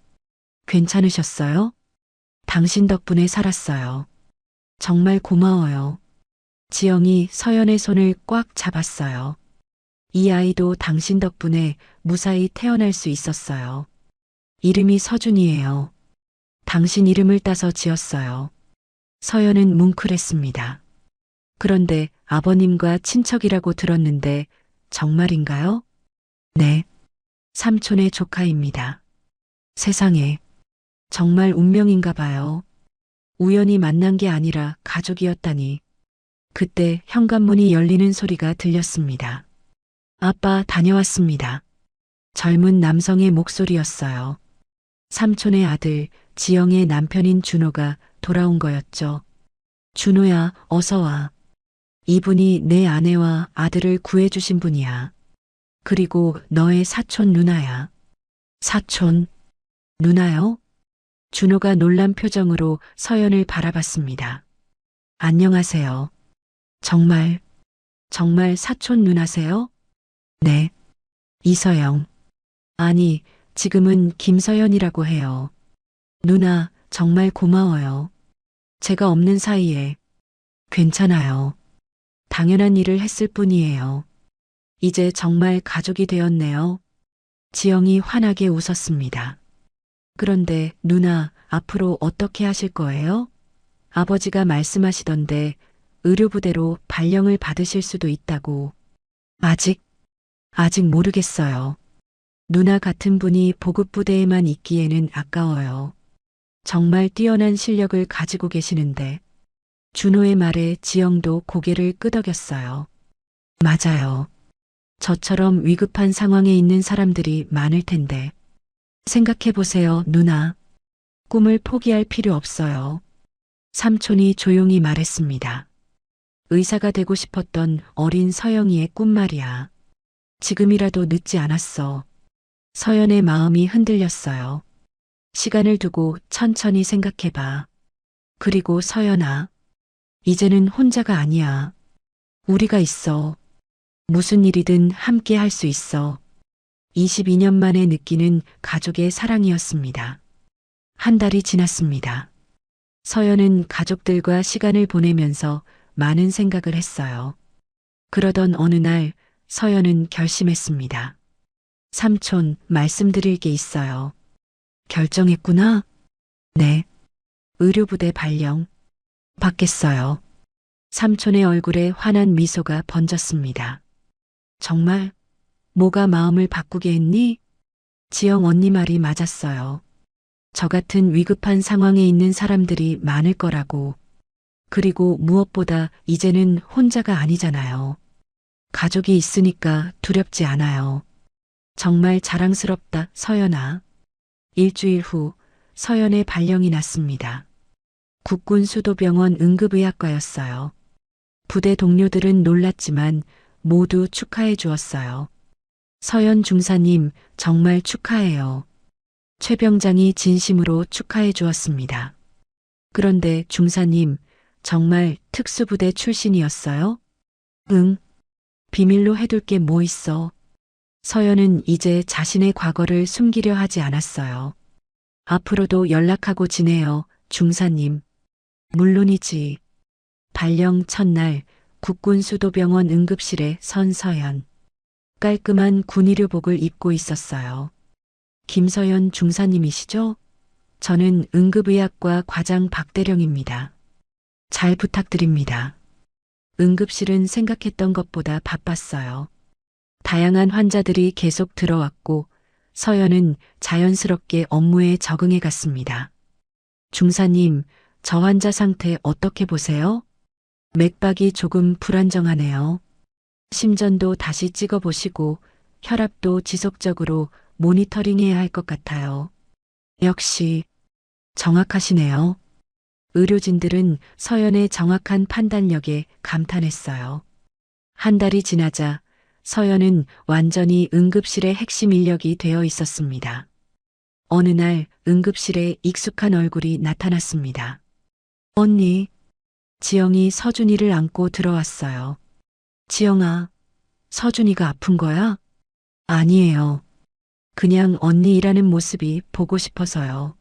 괜찮으셨어요? 당신 덕분에 살았어요. 정말 고마워요. 지영이 서연의 손을 꽉 잡았어요. 이 아이도 당신 덕분에 무사히 태어날 수 있었어요. 이름이 서준이에요. 당신 이름을 따서 지었어요. 서연은 뭉클했습니다. 그런데 아버님과 친척이라고 들었는데 정말인가요? 네. 삼촌의 조카입니다. 세상에. 정말 운명인가 봐요. 우연히 만난 게 아니라 가족이었다니. 그때 현관문이 열리는 소리가 들렸습니다. 아빠 다녀왔습니다. 젊은 남성의 목소리였어요. 삼촌의 아들 지영의 남편인 준호가 돌아온 거였죠. 준호야, 어서 와. 이분이 내 아내와 아들을 구해주신 분이야. 그리고 너의 사촌 누나야. 사촌? 누나요? 준호가 놀란 표정으로 서연을 바라봤습니다. 안녕하세요. 정말 사촌 누나세요? 네. 이서영. 아니, 지금은 김서연이라고 해요. 누나, 정말 고마워요. 제가 없는 사이에. 괜찮아요. 당연한 일을 했을 뿐이에요. 이제 정말 가족이 되었네요. 지영이 환하게 웃었습니다. 그런데 누나, 앞으로 어떻게 하실 거예요? 아버지가 말씀하시던데 의료부대로 발령을 받으실 수도 있다고. 아직 모르겠어요. 누나 같은 분이 보급부대에만 있기에는 아까워요. 정말 뛰어난 실력을 가지고 계시는데. 준호의 말에 지영도 고개를 끄덕였어요. 맞아요. 저처럼 위급한 상황에 있는 사람들이 많을 텐데. 생각해보세요, 누나. 꿈을 포기할 필요 없어요. 삼촌이 조용히 말했습니다. 의사가 되고 싶었던 어린 서영이의 꿈 말이야. 지금이라도 늦지 않았어. 서연의 마음이 흔들렸어요. 시간을 두고 천천히 생각해봐. 그리고 서연아, 이제는 혼자가 아니야. 우리가 있어. 무슨 일이든 함께 할 수 있어. 22년 만에 느끼는 가족의 사랑이었습니다. 한 달이 지났습니다. 서연은 가족들과 시간을 보내면서 많은 생각을 했어요. 그러던 어느 날 서연은 결심했습니다. 삼촌, 말씀드릴 게 있어요. 결정했구나? 네. 의료부대 발령. 받겠어요. 삼촌의 얼굴에 환한 미소가 번졌습니다. 정말? 뭐가 마음을 바꾸게 했니? 지영 언니 말이 맞았어요. 저 같은 위급한 상황에 있는 사람들이 많을 거라고. 그리고 무엇보다 이제는 혼자가 아니잖아요. 가족이 있으니까 두렵지 않아요. 정말 자랑스럽다, 서연아. 일주일 후 서연의 발령이 났습니다. 국군 수도병원 응급의학과였어요. 부대 동료들은 놀랐지만 모두 축하해 주었어요. 서연 중사님, 정말 축하해요. 최 병장이 진심으로 축하해 주었습니다. 그런데 중사님, 정말 특수부대 출신이었어요? 응. 비밀로 해둘 게 뭐 있어. 서연은 이제 자신의 과거를 숨기려 하지 않았어요. 앞으로도 연락하고 지내요, 중사님. 물론이지. 발령 첫날 국군수도병원 응급실에 선 서연. 깔끔한 군의료복을 입고 있었어요. 김서연 중사님이시죠? 저는 응급의학과 과장 박대령입니다. 잘 부탁드립니다. 응급실은 생각했던 것보다 바빴어요. 다양한 환자들이 계속 들어왔고 서연은 자연스럽게 업무에 적응해 갔습니다. 중사님, 저 환자 상태 어떻게 보세요? 맥박이 조금 불안정하네요. 심전도 다시 찍어보시고 혈압도 지속적으로 모니터링해야 할 것 같아요. 역시 정확하시네요. 의료진들은 서연의 정확한 판단력에 감탄했어요. 한 달이 지나자 서연은 완전히 응급실의 핵심 인력이 되어 있었습니다. 어느 날 응급실에 익숙한 얼굴이 나타났습니다. 언니, 지영이 서준이를 안고 들어왔어요. 지영아, 서준이가 아픈 거야? 아니에요. 그냥 언니 일하는 모습이 보고 싶어서요.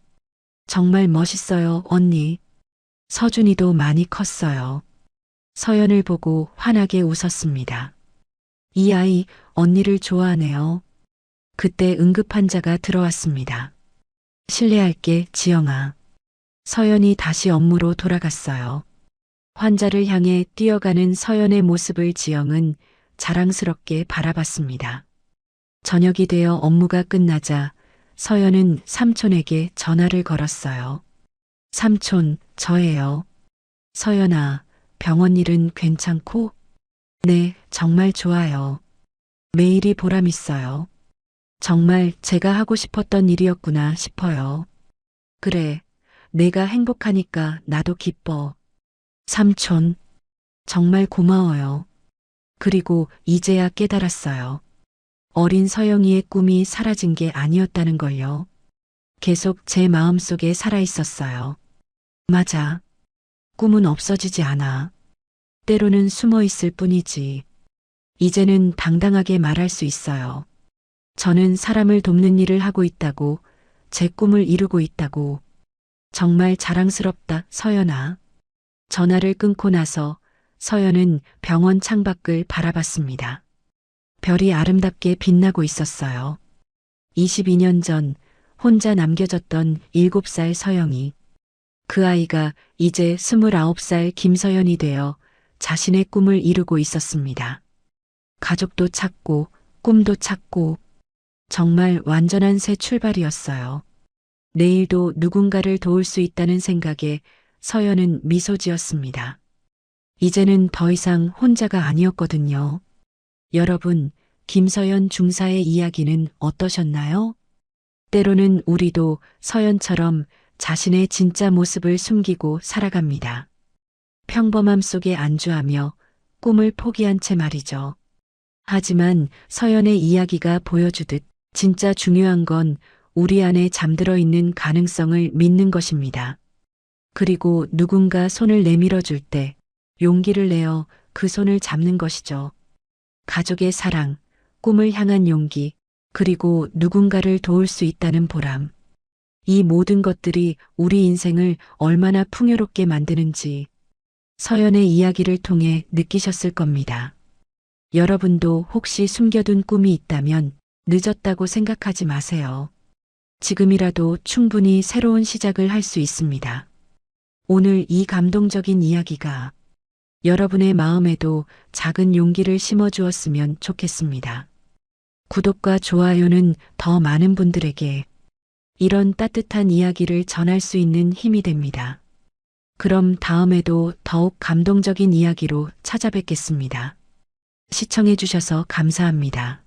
정말 멋있어요, 언니. 서준이도 많이 컸어요. 서연을 보고 환하게 웃었습니다. 이 아이 언니를 좋아하네요. 그때 응급 환자가 들어왔습니다. 실례할게, 지영아. 서연이 다시 업무로 돌아갔어요. 환자를 향해 뛰어가는 서연의 모습을 지영은 자랑스럽게 바라봤습니다. 저녁이 되어 업무가 끝나자 서연은 삼촌에게 전화를 걸었어요. 삼촌, 저예요. 서연아, 병원 일은 괜찮고? 네, 정말 좋아요. 매일이 보람 있어요. 정말 제가 하고 싶었던 일이었구나 싶어요. 그래, 내가 행복하니까 나도 기뻐. 삼촌, 정말 고마워요. 그리고 이제야 깨달았어요. 어린 서영이의 꿈이 사라진 게 아니었다는 걸요. 계속 제 마음속에 살아 있었어요. 맞아. 꿈은 없어지지 않아. 때로는 숨어 있을 뿐이지. 이제는 당당하게 말할 수 있어요. 저는 사람을 돕는 일을 하고 있다고, 제 꿈을 이루고 있다고. 정말 자랑스럽다, 서연아. 전화를 끊고 나서 서연은 병원 창밖을 바라봤습니다. 별이 아름답게 빛나고 있었어요. 22년 전 혼자 남겨졌던 7살 서영이. 그 아이가 이제 29살 김서연이 되어 자신의 꿈을 이루고 있었습니다. 가족도 찾고 꿈도 찾고 정말 완전한 새 출발이었어요. 내일도 누군가를 도울 수 있다는 생각에 서연은 미소 지었습니다. 이제는 더 이상 혼자가 아니었거든요. 여러분, 김서연 중사의 이야기는 어떠셨나요? 때로는 우리도 서연처럼 자신의 진짜 모습을 숨기고 살아갑니다. 평범함 속에 안주하며 꿈을 포기한 채 말이죠. 하지만 서연의 이야기가 보여주듯 진짜 중요한 건 우리 안에 잠들어 있는 가능성을 믿는 것입니다. 그리고 누군가 손을 내밀어 줄 때 용기를 내어 그 손을 잡는 것이죠. 가족의 사랑, 꿈을 향한 용기, 그리고 누군가를 도울 수 있다는 보람. 이 모든 것들이 우리 인생을 얼마나 풍요롭게 만드는지 서연의 이야기를 통해 느끼셨을 겁니다. 여러분도 혹시 숨겨둔 꿈이 있다면 늦었다고 생각하지 마세요. 지금이라도 충분히 새로운 시작을 할 수 있습니다. 오늘 이 감동적인 이야기가 여러분의 마음에도 작은 용기를 심어주었으면 좋겠습니다. 구독과 좋아요는 더 많은 분들에게 이런 따뜻한 이야기를 전할 수 있는 힘이 됩니다. 그럼 다음에도 더욱 감동적인 이야기로 찾아뵙겠습니다. 시청해주셔서 감사합니다.